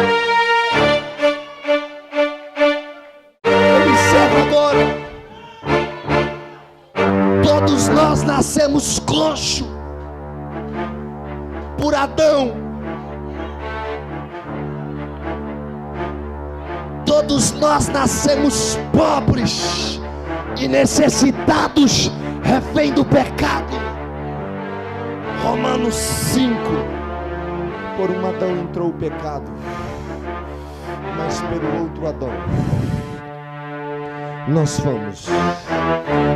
Observa agora. Todos nós nascemos coxo por Adão. Todos nós nascemos pobres e necessitados, refém do pecado. Romanos 5. Por um Adão entrou o pecado, mas pelo outro Adão nós fomos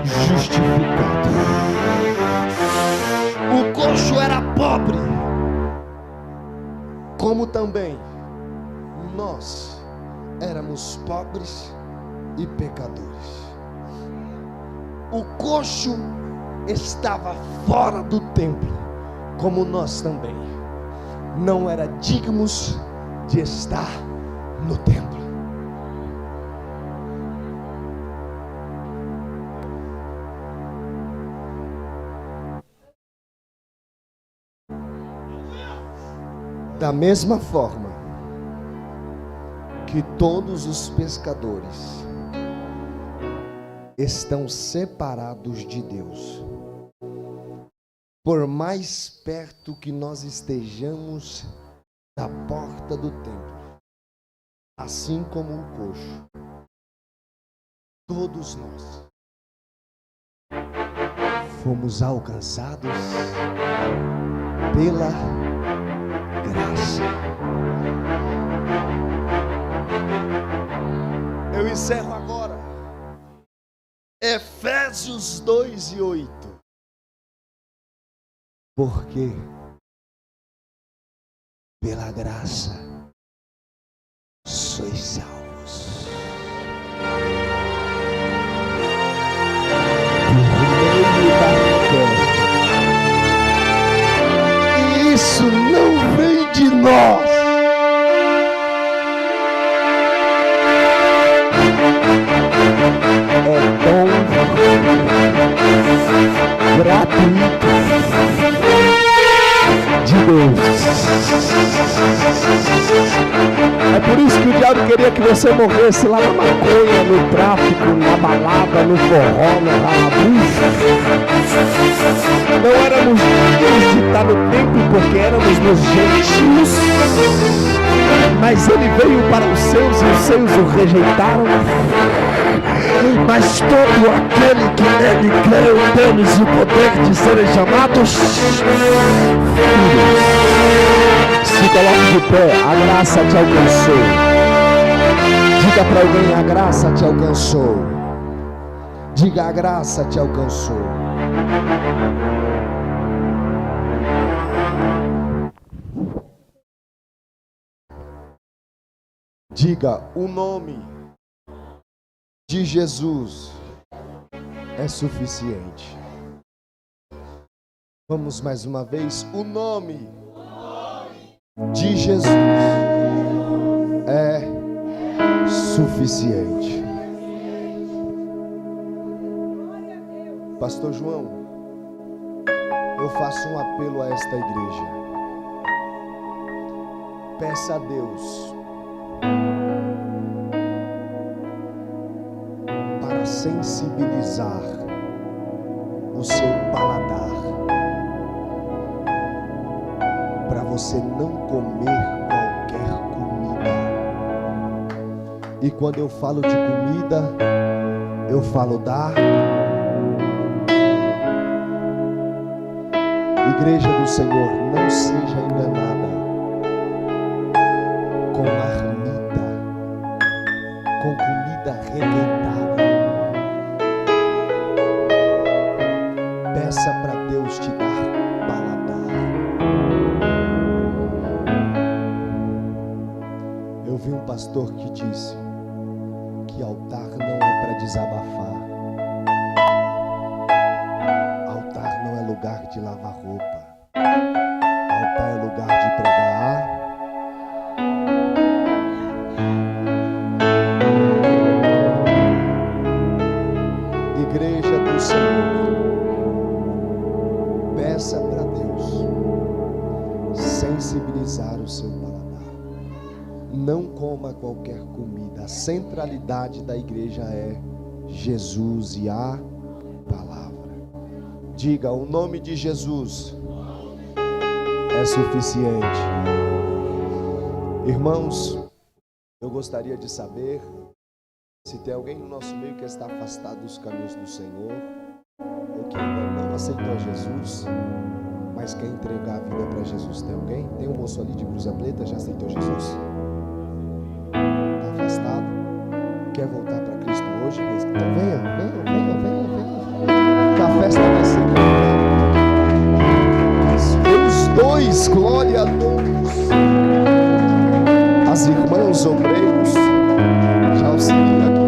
justificados. O coxo era pobre, como também nós éramos pobres e pecadores. O coxo estava fora do templo, como nós também não era dignos de estar no templo. Da mesma forma que todos os pescadores estão separados de Deus, por mais perto que nós estejamos da porta do templo, assim como o coxo, todos nós fomos alcançados pela graça. Eu encerro agora Efésios 2:8. Porque pela graça sois salvos por meio da fé. E isso não vem de nós. É dom gratuito de Deus. É por isso que o diabo queria que você morresse lá na maconha, no tráfico, na balada, no forró, no ralabucho. Não éramos dignos de estar no templo porque éramos nos gentios, mas ele veio para os seus e os seus o rejeitaram. Mas todo aquele que nele creu tem-lhes o poder de serem chamados filhos. Se coloque de pé, a graça te alcançou. Diga para alguém: a graça te alcançou. Diga: a graça te alcançou. Diga: o nome de Jesus é suficiente. Vamos mais uma vez. O nome de Jesus é suficiente. Pastor João, eu faço um apelo a esta igreja. Peça a Deus para sensibilizar o seu paladar, para você não comer qualquer comida. E quando eu falo de comida, eu falo da igreja do Senhor. Não seja enganada. com marmita, com comida requentada. Peça para Deus te dar paladar. Eu vi um pastor que disse que altar não é para desabafar. Altar não é lugar de lavar roupa. Altar é lugar de pregar. Igreja do Senhor, peça para Deus sensibilizar o seu paladar. Não coma qualquer comida. A centralidade da igreja é Jesus e a palavra. Diga: o nome de Jesus é suficiente. Irmãos, eu gostaria de saber se tem alguém no nosso meio que está afastado dos caminhos do Senhor, ou que ainda não aceitou Jesus, mas quer entregar a vida para Jesus. Tem alguém? Tem um moço ali de blusa preta, já aceitou Jesus? Está afastado? Quer voltar para Cristo hoje? Então venha. Que a festa vai ser. Os dois, glória a Deus. As irmãs obreiros já auxiliam aqui.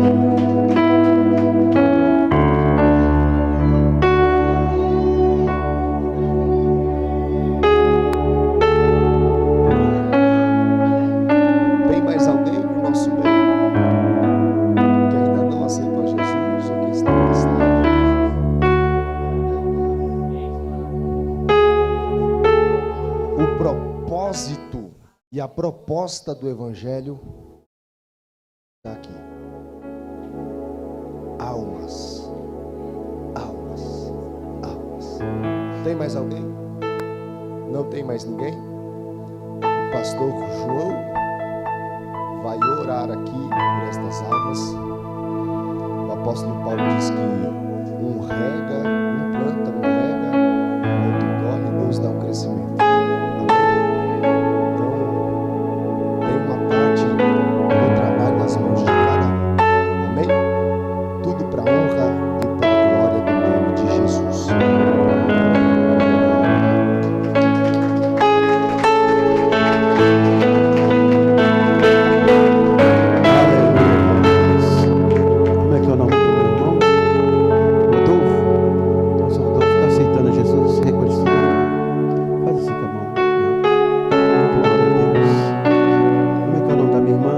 Tem mais alguém no nosso meio que ainda não aceitou Jesus ou que está afastado? O propósito e a proposta do Evangelho está aqui. Almas. Tem mais alguém? Não tem mais ninguém? O pastor João vai orar aqui por estas almas. O apóstolo Paulo diz que um rega, um planta, um rega, outro colhe, Deus dá um crescimento. Nas mãos de cada um. Amém? Tudo para a honra e para a glória do nome de Jesus. Aleluia. Como é que é o nome do meu irmão? Rodolfo? Nossa, Rodolfo está aceitando Jesus, se reconciliando. Faz assim com a mão. Glória a Deus. Como é que é o nome da minha irmã?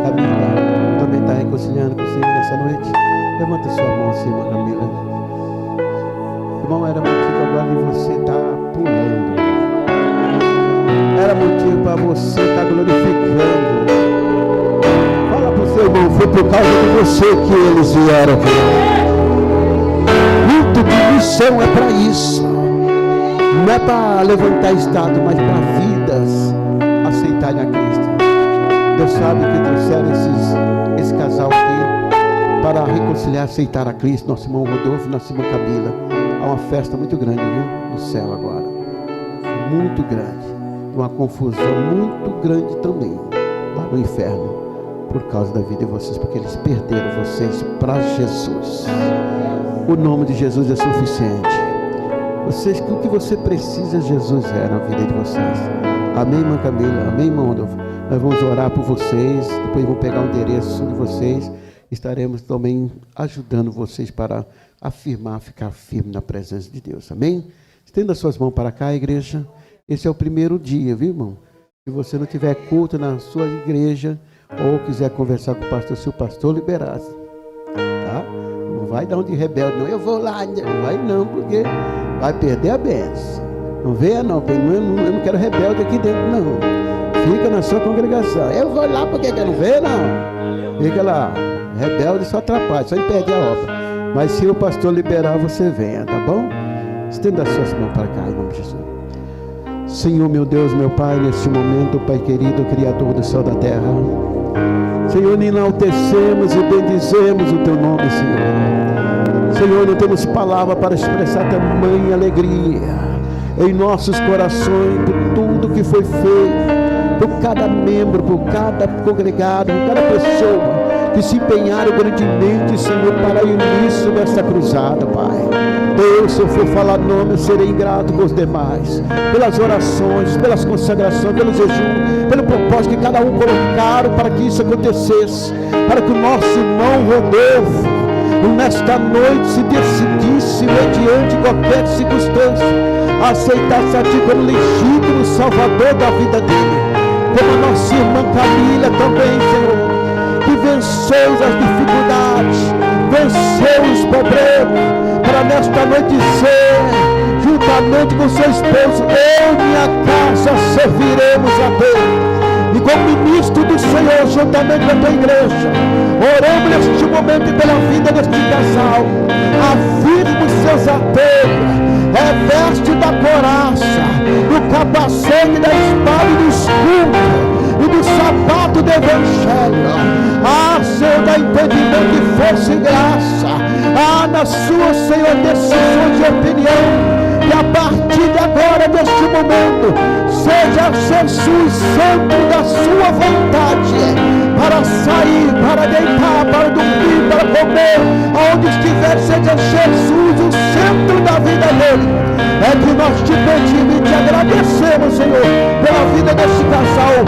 Camila também está reconciliando com você nessa noite. Levanta sua mão assim, irmã Camila. Irmão, era motivo agora de você estar pulando. Era motivo para você estar glorificando. Fala para o seu irmão, foi por causa de você que eles vieram aqui. Culto de missão é para isso. Não é para levantar estado, mas para vidas aceitarem a Cristo. Deus sabe que trouxeram esse casal aqui para reconciliar, aceitar a Cristo. Nosso irmão Rodolfo, nossa irmã Camila. Há uma festa muito grande, viu? No céu agora. Muito grande. Uma confusão muito grande também. Lá no inferno. Por causa da vida de vocês. Porque eles perderam vocês para Jesus. O nome de Jesus é suficiente. O que você precisa, Jesus é na vida de vocês. Amém, irmã Camila? Amém, irmão Rodolfo? Nós vamos orar por vocês, depois vamos pegar o endereço de vocês. Estaremos também ajudando vocês para afirmar, ficar firme na presença de Deus. Amém? Estenda suas mãos para cá, igreja. Esse é o primeiro dia, viu, irmão? Se você não tiver culto na sua igreja ou quiser conversar com o pastor, se o pastor liberasse, tá? Não vai dar um de rebelde, não. Eu vou lá, não vai não, porque vai perder a bênção. Não venha não, eu não quero rebelde aqui dentro, não. Fica na sua congregação. Eu vou lá porque eu não vejo, não. Fica lá. Rebelde só atrapalha, só impede a obra. Mas se o pastor liberar, você venha, tá bom? Estenda as suas mãos para cá, em nome de Jesus. Senhor, meu Deus, meu Pai, neste momento, Pai querido, Criador do céu e da terra. Senhor, enaltecemos e bendizemos o Teu nome, Senhor. Senhor, não temos palavra para expressar tamanha alegria em nossos corações por tudo que foi feito, por por cada membro, por cada congregado, por cada pessoa que se empenharam grandemente, Senhor, para o início desta cruzada, Pai. Deus, se eu for falar nome, eu serei ingrato com os demais, pelas orações, pelas consagrações, pelo jejum, pelo propósito que cada um colocaram para que isso acontecesse, para que o nosso irmão Rodolfo, nesta noite, se decidisse, mediante qualquer circunstância, aceitasse a Ti como legítimo Salvador da vida dele, como a nossa irmã Camila também, Senhor, que venceu as dificuldades, venceu os problemas, para nesta noite ser, juntamente com seu esposo, eu e minha casa serviremos a Deus. E como ministro do Senhor, juntamente com a tua igreja, oramos neste momento pela vida deste casal. Afirma os seus apegos, reveste da coraça, do capacete, da espada e do escudo, e do sapato do evangelho. Senhor, dá entendimento de força e graça. Nas suas, Senhor, decisões de opinião, que a partir de agora, deste momento, seja Jesus centro da sua vontade, para sair, para deitar, para dormir, para comer, aonde estiver, seja Jesus o centro da vida dele. É que nós te pedimos e te agradecemos, Senhor, pela vida desse casal.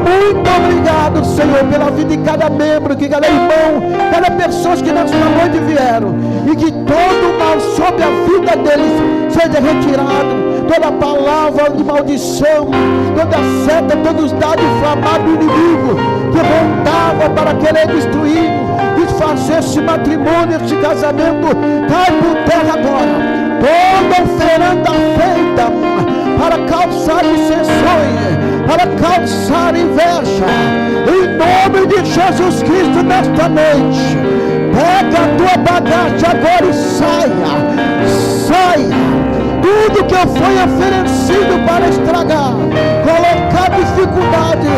Muito obrigado, Senhor, pela vida de cada membro, que cada irmão, cada pessoa que nesta noite vieram, e que todo mal sobre a vida deles seja retirado. Toda palavra de maldição, toda seta, todos os dados inflamados do inimigo que voltava para querer destruir, desfazer esse matrimônio, esse casamento, cai por terra agora. Toda oferenda feita para causar dissensões, para causar inveja, em nome de Jesus Cristo, nesta noite, pega a tua bagagem agora e saia. Tudo que foi oferecido para estragar, colocar dificuldade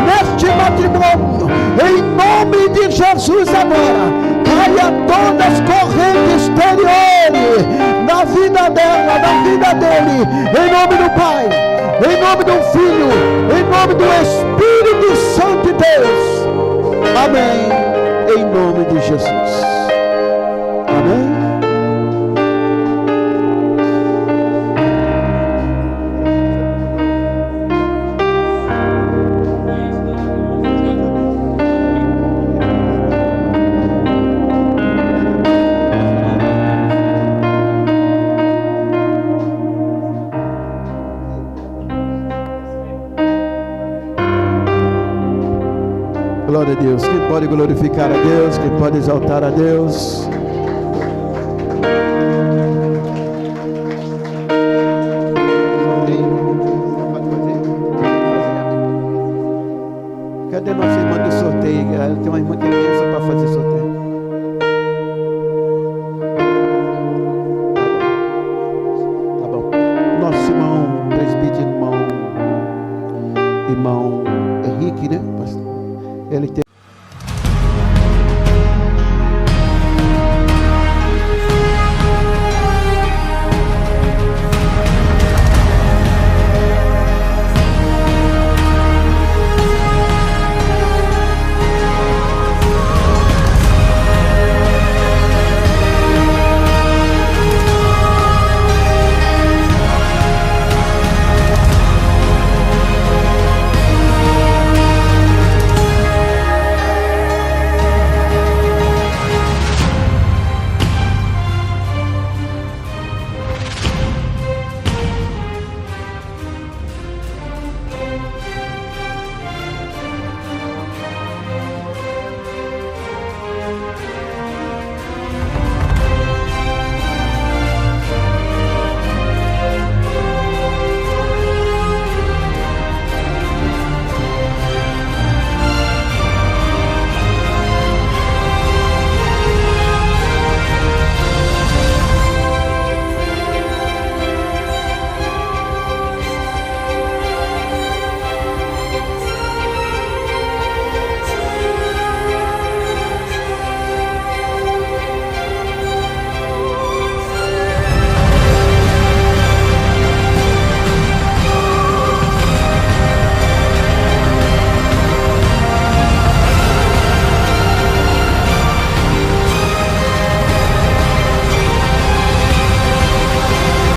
neste matrimônio, em nome de Jesus agora, caia todas as correntes exteriores na vida dela, na vida dele, em nome do Pai, em nome do Filho, em nome do Espírito Santo de Deus. Amém. Em nome de Jesus. Amém. Glória a Deus. Quem pode glorificar a Deus? Quem pode exaltar a Deus? Cadê nossa irmã do sorteio? Tem uma irmã que é criança para fazer sorteio. Tá bom. Nosso irmão presbítero, irmão Henrique, né? Ele tem